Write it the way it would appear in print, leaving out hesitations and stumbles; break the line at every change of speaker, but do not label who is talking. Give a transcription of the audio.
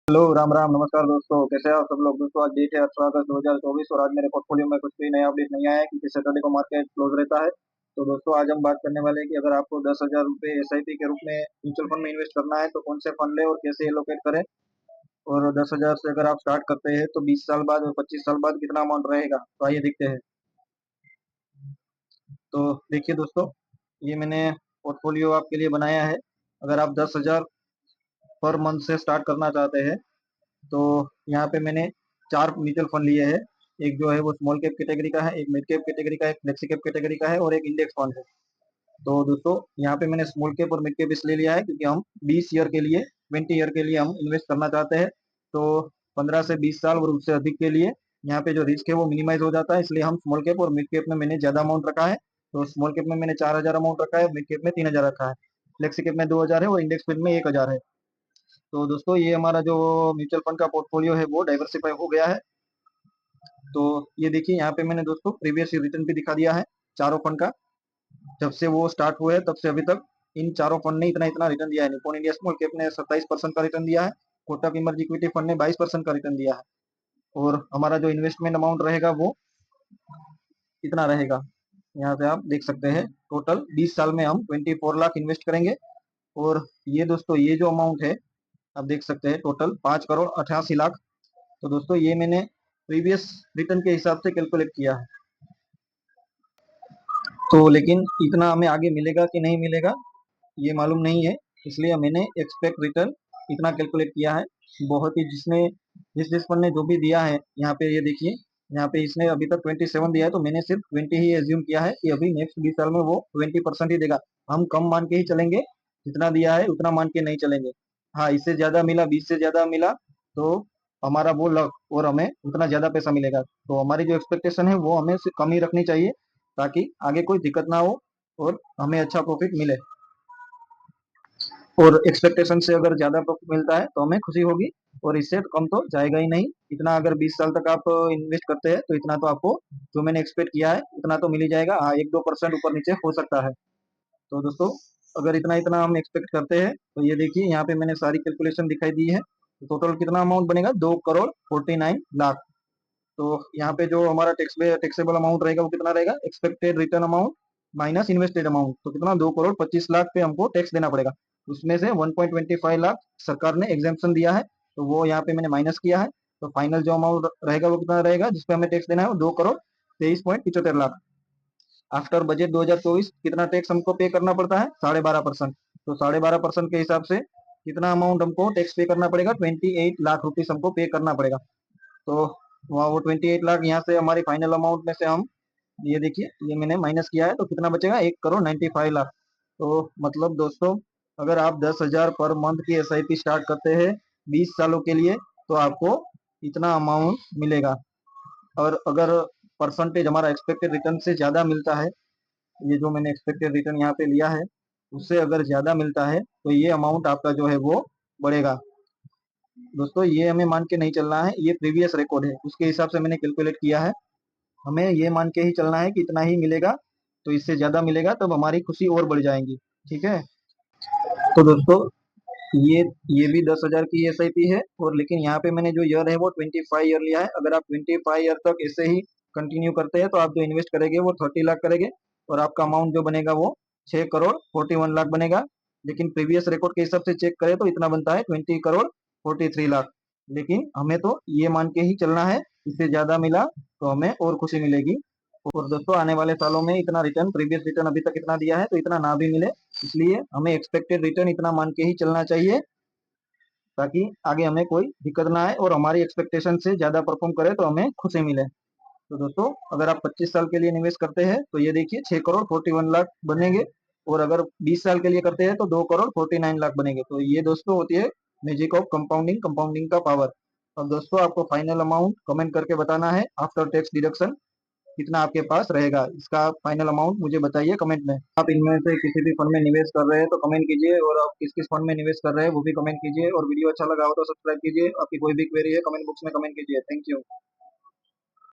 Hello, Ram Ram, नमस्कार दोस्तों। कैसे हैं आप सब लोग। दोस्तों आज डेट है 18 अगस्त 2024 और आज मेरे पोर्टफोलियो में कुछ भी नया अपडेट नहीं आया है क्योंकि सैटरडे को मार्केट क्लोज रहता है। तो दोस्तों आज हम बात करने वाले हैं कि अगर आपको 10,000 रुपये एसआईपी के रूप में म्यूचुअल फंड में इन्वेस्ट करना है तो कौन से फंड लें और कैसे एलोकेट करें। और 10,000 से अगर आप स्टार्ट करते हैं तो 20 साल बाद और 25 साल बाद कितना अमाउंट रहेगा, तो आइए देखते हैं। तो देखिए दोस्तों, ये मैंने पोर्टफोलियो आपके लिए बनाया है। अगर आप 10,000 पर मंथ से स्टार्ट करना चाहते हैं तो यहाँ पे मैंने चार म्यूचुअल फंड लिए हैं। एक जो है वो स्मॉल कैप कैटेगरी का है, एक मिड कैप कैटेगरी का है, एक फ्लेक्सी कैप कैटेगरी का है और एक इंडेक्स फंड है। तो दोस्तों यहाँ पे मैंने स्मॉल कैप और मिड कैप इसलिए लिया है क्योंकि हम 20 ईयर के लिए 20 ईयर के लिए हम इन्वेस्ट करना चाहते हैं। तो 15 से 20 साल और उससे अधिक के लिए यहाँ पे जो रिस्क है वो मिनिमाइज हो जाता है, इसलिए हम स्मॉल कैप और मिड कैप में मैंने ज्यादा अमाउंट रखा है। तो स्मॉल कैप में मैंने 4,000 अमाउंट रखा है, मिड कैप में 3,000 रखा है, फ्लेक्सी कैप में 2,000 है और इंडेक्स फंड में 1,000 है। तो दोस्तों ये हमारा जो म्यूचुअल फंड का पोर्टफोलियो है वो डाइवर्सिफाई हो गया है। तो ये देखिए यहाँ पे मैंने दोस्तों प्रीवियस रिटर्न भी दिखा दिया है चारों फंड का। जब से वो स्टार्ट हुए हैं तब से अभी तक इन चारों फंड ने इतना इतना रिटर्न दिया है। निप्पॉन इंडिया स्मॉल कैप ने 27% का रिटर्न दिया है, कोटक इमर्ज इक्विटी फंड ने 22% का रिटर्न दिया है। और हमारा जो इन्वेस्टमेंट अमाउंट रहेगा वो इतना रहेगा। यहाँ पे आप देख सकते हैं टोटल 20 साल में हम 24 लाख इन्वेस्ट करेंगे। और ये दोस्तों ये जो अमाउंट है आप देख सकते हैं टोटल 5,88,00,000। तो दोस्तों ये मैंने प्रीवियस रिटर्न के हिसाब से कैलकुलेट किया है। तो लेकिन इतना हमें आगे मिलेगा कि नहीं मिलेगा ये मालूम नहीं है, इसलिए मैंने एक्सपेक्ट रिटर्न इतना कैलकुलेट किया है। बहुत ही जिसने जिस जिस फंड ने जो भी दिया है यहाँ पे ये देखिए, यहाँ पे इसने अभी तक 27 दिया है तो मैंने सिर्फ 20 ही एज्यूम किया है कि अभी नेक्स्ट 20 साल में वो 20% ही देगा। हम कम मान के ही चलेंगे, जितना दिया है उतना मान के नहीं चलेंगे। हाँ, इससे ज्यादा मिला, 20 से ज्यादा मिला तो हमारा वो लक और हमें उतना ज्यादा पैसा मिलेगा। तो हमारी जो एक्सपेक्टेशन है वो हमें से कम ही रखनी चाहिए ताकि आगे कोई दिक्कत ना हो और हमें अच्छा प्रॉफिट मिले। और एक्सपेक्टेशन से अगर ज्यादा प्रॉफिट मिलता है तो हमें खुशी होगी और इससे कम तो जाएगा ही नहीं। इतना अगर 20 साल तक आप इन्वेस्ट करते हैं तो इतना तो आपको जो मैंने एक्सपेक्ट किया है उतना तो मिल ही जाएगा। हाँ, 1-2% ऊपर नीचे हो सकता है। तो दोस्तों अगर इतना इतना हम एक्सपेक्ट करते हैं तो ये देखिए यहाँ पे मैंने सारी कैलकुलेशन दिखाई दी है। तो टोटल कितना अमाउंट बनेगा, 2,49,00,000। तो यहाँ पे जो हमारा टैक्सेबल अमाउंट रहेगा वो कितना रहेगा, expected return amount minus invested amount. तो कितना, 2,25,00,000 पे हमको टैक्स देना पड़ेगा। उसमें से 1.25 लाख सरकार ने एग्जाम्पशन दिया है तो वो यहाँ पे मैंने माइनस किया है। तो फाइनल जो अमाउंट रहेगा वो कितना रहेगा जिसपे हमें टैक्स देना है, वो 2,23,75,00,000। आफ्टर बजट 2024 कितना टैक्स हमको पे करना पड़ता है, 12.5%। तो 12.5% के हिसाब से कितना अमाउंट हमको टैक्स पे करना पड़ेगा, 28 लाख रुपीज हमको पे करना पड़ेगा। तो वहाँ वो 28 लाख यहाँ से हमारी फाइनल अमाउंट में से हम ये देखिए ये मैंने माइनस किया है तो कितना बचेगा, 1,95,00,000। तो मतलब दोस्तों अगर आप 10,000 पर मंथ की एसआईपी स्टार्ट करते हैं 20 सालों के लिए तो आपको इतना अमाउंट मिलेगा। और अगर परसेंटेज हमारा एक्सपेक्टेड रिटर्न से ज्यादा मिलता है, ये जो मैंने एक्सपेक्टेड रिटर्न यहाँ पे लिया है उससे अगर ज्यादा मिलता है तो ये अमाउंट आपका जो है वो बढ़ेगा। दोस्तों ये हमें मान के नहीं चलना है, ये प्रीवियस रिकॉर्ड है उसके हिसाब से मैंने कैलकुलेट किया है। हमें ये मान के ही चलना है कि इतना ही मिलेगा। तो इससे ज्यादा मिलेगा तब हमारी खुशी और बढ़ जाएगी। ठीक है। तो दोस्तों ये ये भी 10,000 की एसआईपी है और लेकिन यहाँ पे मैंने जो ईयर है वो 25 ईयर लिया है। अगर आप 25 ईयर तक ऐसे ही कंटिन्यू करते हैं तो आप जो इन्वेस्ट करेंगे वो 30 लाख करेंगे और आपका अमाउंट जो बनेगा वो 6,41,00,000 बनेगा। लेकिन प्रीवियस रिकॉर्ड के हिसाब से चेक करें तो इतना बनता है 20,43,00,000। लेकिन हमें तो ये मान के ही चलना है, इससे ज्यादा मिला तो हमें और खुशी मिलेगी। और दोस्तों आने वाले सालों में इतना रिटर्न, प्रीवियस रिटर्न अभी तक इतना दिया है तो इतना ना भी मिले, इसलिए हमें एक्सपेक्टेड रिटर्न इतना मान के ही चलना चाहिए ताकि आगे हमें कोई दिक्कत ना आए और हमारी एक्सपेक्टेशन से ज्यादा परफॉर्म करे तो हमें खुशी मिले। तो दोस्तों अगर आप 25 साल के लिए निवेश करते हैं तो ये देखिए 6,41,00,000 बनेंगे। और अगर 20 साल के लिए करते हैं तो 2,49,00,000 बनेंगे। तो ये दोस्तों होती है मैजिक ऑफ कंपाउंडिंग, कंपाउंडिंग का पावर। अब दोस्तों आपको फाइनल अमाउंट कमेंट करके बताना है आफ्टर टैक्स डिडक्शन कितना आपके पास रहेगा, इसका फाइनल अमाउंट मुझे बताइए कमेंट में। आप इनमें से किसी भी फंड में निवेश कर रहे हैं तो कमेंट कीजिए और आप किस किस फंड में निवेश कर रहे हैं वो भी कमेंट कीजिए। और वीडियो अच्छा लगा हो तो सब्सक्राइब कीजिए। आपकी कोई भी क्वेरी है कमेंट बॉक्स में कमेंट कीजिए। Thank you.